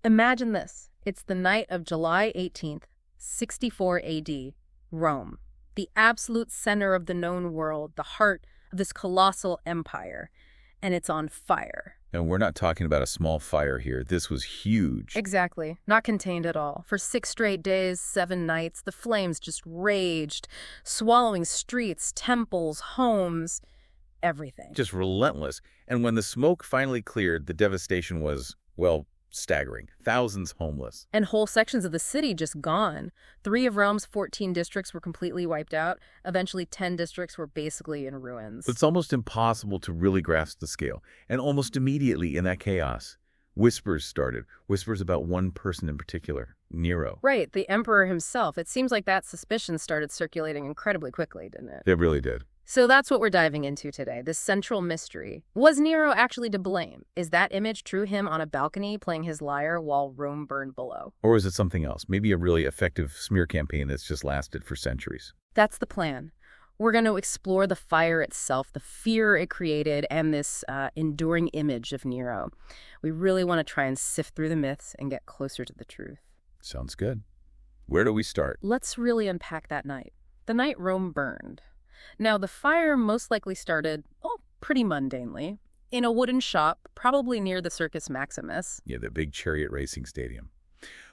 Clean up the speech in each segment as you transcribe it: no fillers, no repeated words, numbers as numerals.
Imagine this. It's the night of July 18th, 64 AD, Rome, the absolute center of the known world, the heart of this colossal empire, and it's on fire. And we're not talking about a small fire here. This was huge. Exactly. Not contained at all. For 6 straight days, 7 nights, the flames just raged, swallowing streets, temples, homes, everything. Just relentless. And when the smoke finally cleared, the devastation was, well, staggering. Thousands homeless. And whole sections of the city just gone. 3 of Rome's 14 districts were completely wiped out. Eventually, 10 districts were basically in ruins. It's almost impossible to really grasp the scale. And almost immediately in that chaos, whispers started. Whispers about one person in particular, Nero. Right, the emperor himself. It seems like that suspicion started circulating incredibly quickly, didn't it? It really did. So that's what we're diving into today, this central mystery. Was Nero actually to blame? Is that image true him on a balcony playing his lyre while Rome burned below? Or is it something else? Maybe a really effective smear campaign that's just lasted for centuries. That's the plan. We're going to explore the fire itself, the fear it created, and this enduring image of Nero. We really want to try and sift through the myths and get closer to the truth. Sounds good. Where do we start? Let's really unpack that night. The night Rome burned. Now, the fire most likely started, pretty mundanely, in a wooden shop, probably near the Circus Maximus. Yeah, the big chariot racing stadium.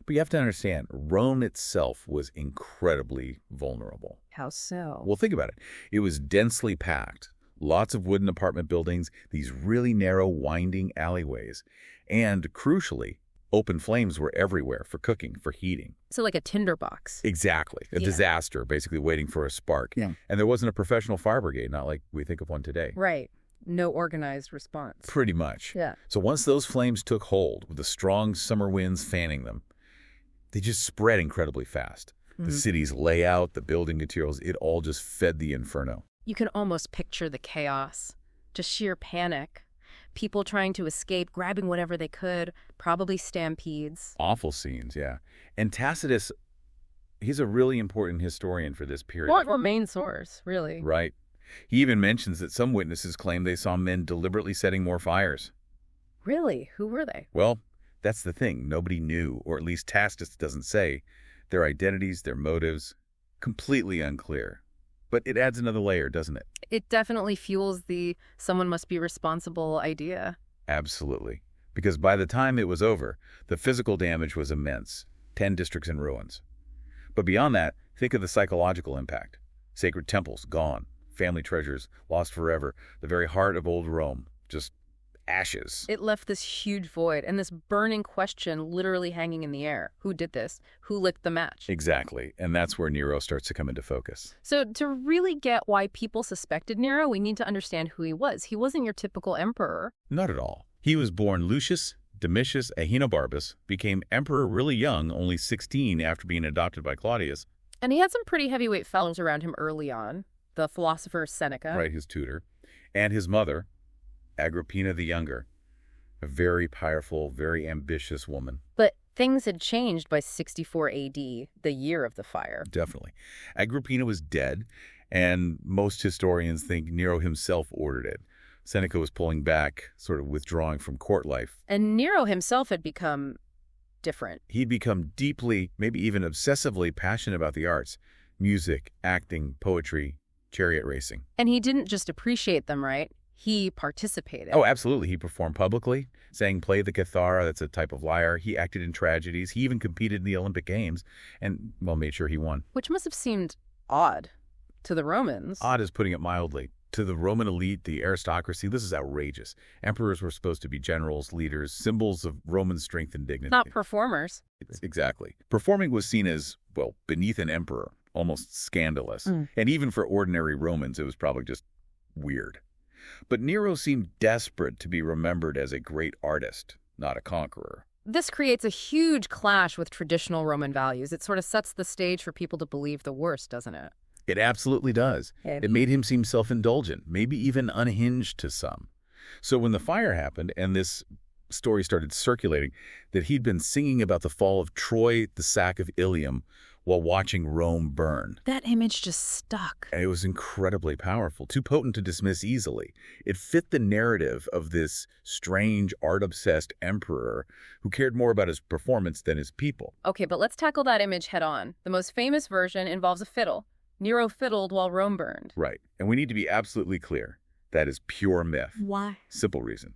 But you have to understand, Rome itself was incredibly vulnerable. How so? Well, think about it. It was densely packed. Lots of wooden apartment buildings, these really narrow, winding alleyways. And, crucially, open flames were everywhere for cooking, for heating. So like a tinderbox. Exactly. A disaster, basically waiting for a spark. Yeah. And there wasn't a professional fire brigade, not like we think of one today. Right. No organized response. Pretty much. Yeah. So once those flames took hold, with the strong summer winds fanning them, they just spread incredibly fast. The city's layout, the building materials, it all just fed the inferno. You can almost picture the chaos. Just sheer panic. People trying to escape, grabbing whatever they could, probably stampedes. Awful scenes, yeah. And Tacitus, he's a really important historian for this period. Well, main source, really. Right. He even mentions that some witnesses claim they saw men deliberately setting more fires. Really? Who were they? Well, that's the thing. Nobody knew, or at least Tacitus doesn't say. Their identities, their motives, completely unclear. But it adds another layer, doesn't it? It definitely fuels the someone must be responsible idea. Absolutely. Because by the time it was over, the physical damage was immense. 10 districts in ruins. But beyond that, think of the psychological impact. Sacred temples gone. Family treasures lost forever. The very heart of old Rome, just ashes. It left this huge void and this burning question literally hanging in the air. Who did this? Who lit the match? Exactly. And that's where Nero starts to come into focus. So to really get why people suspected Nero, we need to understand who he was. He wasn't your typical emperor. Not at all. He was born Lucius Domitius Ahenobarbus, became emperor really young, only 16 after being adopted by Claudius. And he had some pretty heavyweight fellows around him early on. The philosopher Seneca. Right, his tutor. And his mother, Agrippina the Younger, a very powerful, very ambitious woman. But things had changed by 64 AD, the year of the fire. Definitely. Agrippina was dead, and most historians think Nero himself ordered it. Seneca was pulling back, sort of withdrawing from court life. And Nero himself had become different. He'd become deeply, maybe even obsessively passionate about the arts. Music, acting, poetry, chariot racing. And he didn't just appreciate them, right? He participated. Oh, absolutely. He performed publicly, sang play the kithara, that's a type of lyre. He acted in tragedies. He even competed in the Olympic Games and, well, made sure he won. Which must have seemed odd to the Romans. Odd is putting it mildly. To the Roman elite, the aristocracy, this is outrageous. Emperors were supposed to be generals, leaders, symbols of Roman strength and dignity. Not performers. Exactly. Performing was seen as, well, beneath an emperor, almost scandalous. And even for ordinary Romans, it was probably just weird. But Nero seemed desperate to be remembered as a great artist, not a conqueror. This creates a huge clash with traditional Roman values. It sort of sets the stage for people to believe the worst, doesn't it? It absolutely does. It made him seem self-indulgent, maybe even unhinged to some. So when the fire happened and this story started circulating that he'd been singing about the fall of Troy, the sack of Ilium, while watching Rome burn. That image just stuck. And it was incredibly powerful, too potent to dismiss easily. It fit the narrative of this strange, art-obsessed emperor who cared more about his performance than his people. Okay, but let's tackle that image head on. The most famous version involves a fiddle. Nero fiddled while Rome burned. Right. And we need to be absolutely clear. That is pure myth. Why? Simple reason.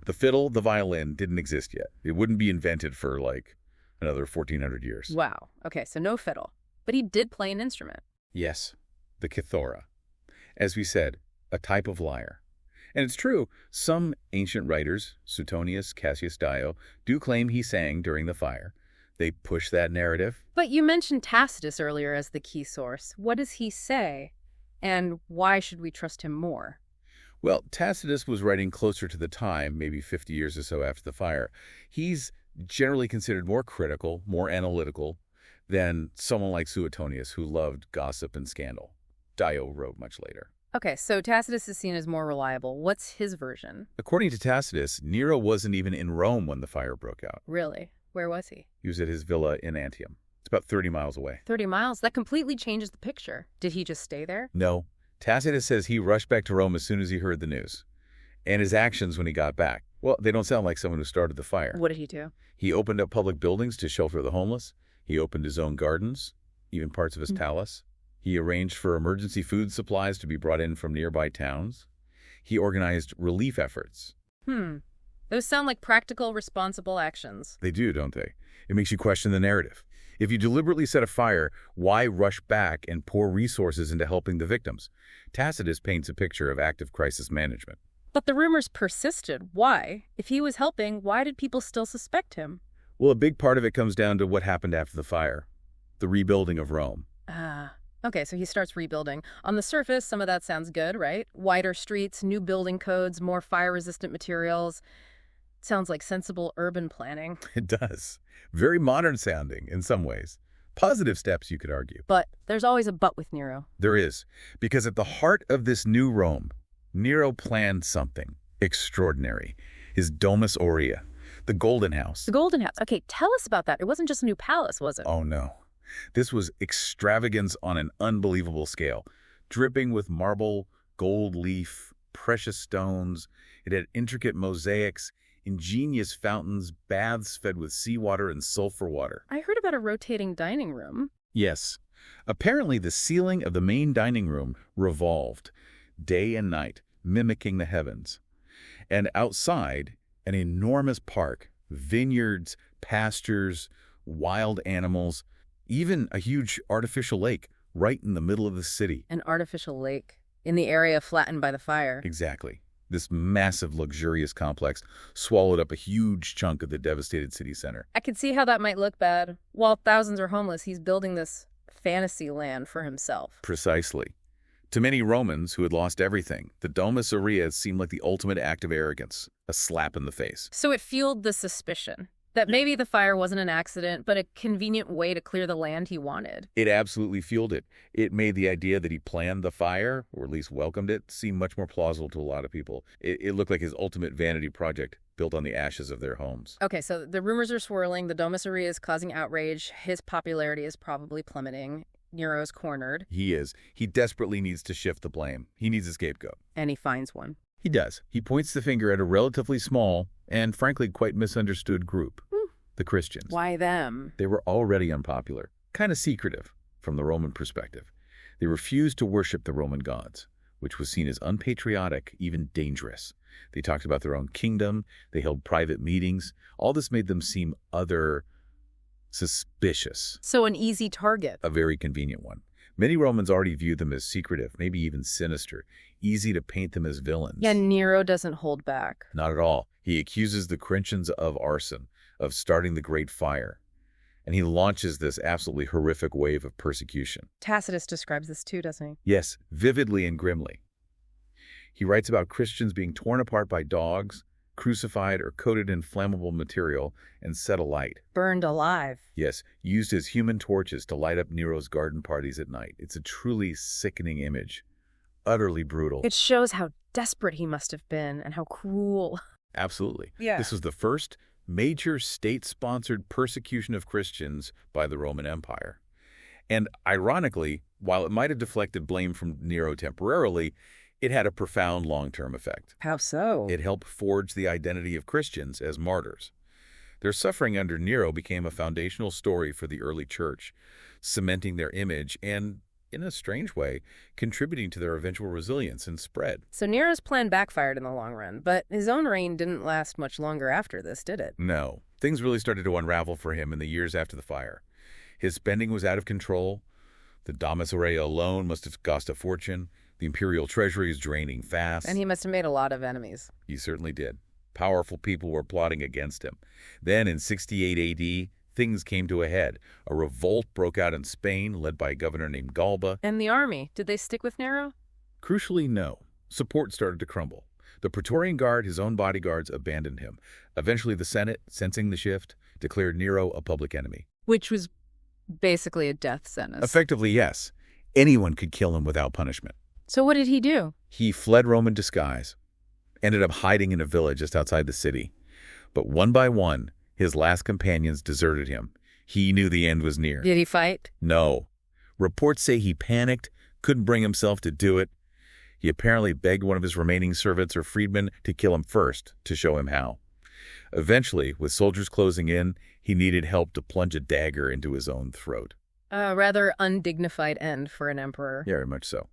The fiddle, the violin, didn't exist yet. It wouldn't be invented for, like, another 1,400 years. Wow. Okay, so no fiddle. But he did play an instrument. Yes, the kithora. As we said, a type of lyre. And it's true, some ancient writers, Suetonius, Cassius Dio, do claim he sang during the fire. They push that narrative. But you mentioned Tacitus earlier as the key source. What does he say? And why should we trust him more? Well, Tacitus was writing closer to the time, maybe 50 years or so after the fire. He's generally considered more critical, more analytical than someone like Suetonius, who loved gossip and scandal. Dio wrote much later. Okay, so Tacitus is seen as more reliable. What's his version? According to Tacitus, Nero wasn't even in Rome when the fire broke out. Really? Where was he? He was at his villa in Antium. It's about 30 miles away. 30 miles? That completely changes the picture. Did he just stay there? No. Tacitus says he rushed back to Rome as soon as he heard the news. And his actions when he got back, well, they don't sound like someone who started the fire. What did he do? He opened up public buildings to shelter the homeless. He opened his own gardens, even parts of his palace. He arranged for emergency food supplies to be brought in from nearby towns. He organized relief efforts. Those sound like practical, responsible actions. They do, don't they? It makes you question the narrative. If you deliberately set a fire, why rush back and pour resources into helping the victims? Tacitus paints a picture of active crisis management. But the rumors persisted. Why? If he was helping, why did people still suspect him? Well, a big part of it comes down to what happened after the fire. The rebuilding of Rome. Okay, so he starts rebuilding. On the surface, some of that sounds good, right? Wider streets, new building codes, more fire-resistant materials. Sounds like sensible urban planning. It does. Very modern sounding in some ways. Positive steps, you could argue. But there's always a but with Nero. There is. Because at the heart of this new Rome, Nero planned something extraordinary. His Domus Aurea, the Golden House. The Golden House. Okay, tell us about that. It wasn't just a new palace, was it? Oh, no. This was extravagance on an unbelievable scale, dripping with marble, gold leaf, precious stones. It had intricate mosaics, ingenious fountains, baths fed with seawater and sulfur water. I heard about a rotating dining room. Yes. Apparently, the ceiling of the main dining room revolved day and night, mimicking the heavens. And outside, an enormous park, vineyards, pastures, wild animals, even a huge artificial lake right in the middle of the city. An artificial lake in the area flattened by the fire. Exactly. This massive, luxurious complex swallowed up a huge chunk of the devastated city center. I can see how that might look bad. While thousands are homeless, he's building this fantasy land for himself. Precisely. To many Romans who had lost everything, the Domus Aurea seemed like the ultimate act of arrogance, a slap in the face. So it fueled the suspicion that maybe the fire wasn't an accident, but a convenient way to clear the land he wanted. It absolutely fueled it. It made the idea that he planned the fire, or at least welcomed it, seem much more plausible to a lot of people. It looked like his ultimate vanity project built on the ashes of their homes. Okay, so the rumors are swirling. The Domus Aurea is causing outrage. His popularity is probably plummeting. Nero's cornered. He is. He desperately needs to shift the blame. He needs a scapegoat. And he finds one. He does. He points the finger at a relatively small and, frankly, quite misunderstood group. The Christians. Why them? They were already unpopular, kind of secretive from the Roman perspective. They refused to worship the Roman gods, which was seen as unpatriotic, even dangerous. They talked about their own kingdom. They held private meetings. All this made them seem suspicious. So an easy target. A very convenient one. Many Romans already viewed them as secretive, maybe even sinister, easy to paint them as villains. Yeah, Nero doesn't hold back. Not at all. He accuses the Christians of arson, of starting the Great Fire. And he launches this absolutely horrific wave of persecution. Tacitus describes this too, doesn't he? Yes, vividly and grimly. He writes about Christians being torn apart by dogs, crucified or coated in flammable material, and set alight. Burned alive. Yes, used as human torches to light up Nero's garden parties at night. It's a truly sickening image. Utterly brutal. It shows how desperate he must have been and how cruel. Absolutely. Yeah. This was the first major state-sponsored persecution of Christians by the Roman Empire. And ironically, while it might have deflected blame from Nero temporarily, it had a profound long-term effect. How so? It helped forge the identity of Christians as martyrs. Their suffering under Nero became a foundational story for the early church, cementing their image and, in a strange way, contributing to their eventual resilience and spread. So Nero's plan backfired in the long run, but his own reign didn't last much longer after this, did it? No, things really started to unravel for him in the years after the fire. His spending was out of control. The Domus Aurea alone must have cost a fortune. The imperial treasury is draining fast. And he must have made a lot of enemies. He certainly did. Powerful people were plotting against him. Then in 68 AD, things came to a head. A revolt broke out in Spain, led by a governor named Galba. And the army, did they stick with Nero? Crucially, no. Support started to crumble. The Praetorian Guard, his own bodyguards, abandoned him. Eventually, the Senate, sensing the shift, declared Nero a public enemy. Which was basically a death sentence. Effectively, yes. Anyone could kill him without punishment. So what did he do? He fled Rome in disguise, ended up hiding in a village just outside the city. But one by one, his last companions deserted him. He knew the end was near. Did he fight? No. Reports say he panicked, couldn't bring himself to do it. He apparently begged one of his remaining servants or freedmen to kill him first, to show him how. Eventually, with soldiers closing in, he needed help to plunge a dagger into his own throat. A rather undignified end for an emperor. Very much so.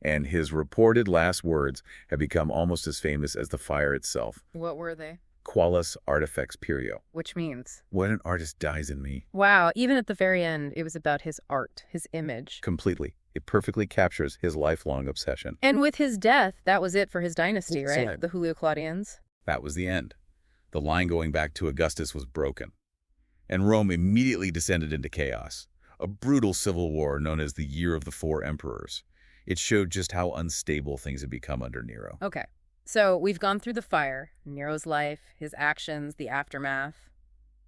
And his reported last words have become almost as famous as the fire itself. What were they? Qualis artifex perio. Which means? When an artist dies in me. Wow, even at the very end, it was about his art, his image. Completely. It perfectly captures his lifelong obsession. And with his death, that was it for his dynasty, right? Sad. The Julio-Claudians. That was the end. The line going back to Augustus was broken. And Rome immediately descended into chaos. A brutal civil war known as the Year of the Four Emperors. It showed just how unstable things had become under Nero. Okay, so we've gone through the fire, Nero's life, his actions, the aftermath.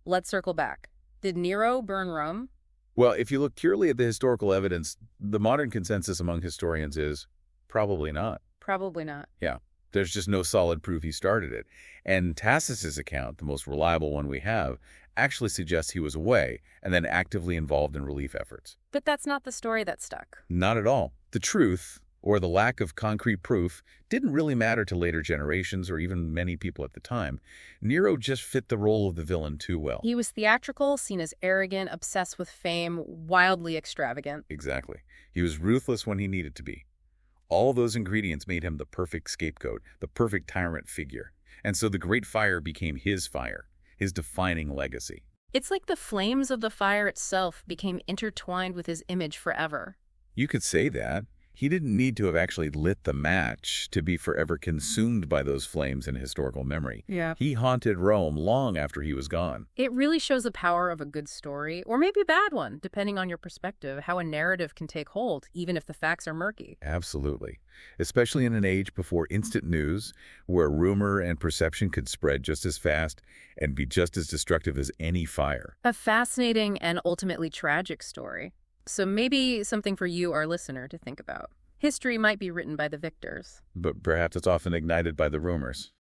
Let's circle back. Did Nero burn Rome? Well, if you look purely at the historical evidence, the modern consensus among historians is probably not. Probably not. Yeah, there's just no solid proof he started it. And Tacitus's account, the most reliable one we have, actually suggests he was away and then actively involved in relief efforts. But that's not the story that stuck. Not at all. The truth, or the lack of concrete proof, didn't really matter to later generations or even many people at the time. Nero just fit the role of the villain too well. He was theatrical, seen as arrogant, obsessed with fame, wildly extravagant. Exactly. He was ruthless when he needed to be. All those ingredients made him the perfect scapegoat, the perfect tyrant figure. And so the Great Fire became his fire, his defining legacy. It's like the flames of the fire itself became intertwined with his image forever. You could say that. He didn't need to have actually lit the match to be forever consumed by those flames in historical memory. Yeah. He haunted Rome long after he was gone. It really shows the power of a good story, or maybe a bad one, depending on your perspective, how a narrative can take hold, even if the facts are murky. Absolutely. Especially in an age before instant news, where rumor and perception could spread just as fast and be just as destructive as any fire. A fascinating and ultimately tragic story. So maybe something for you, our listener, to think about. History might be written by the victors. But perhaps it's often ignited by the rumors.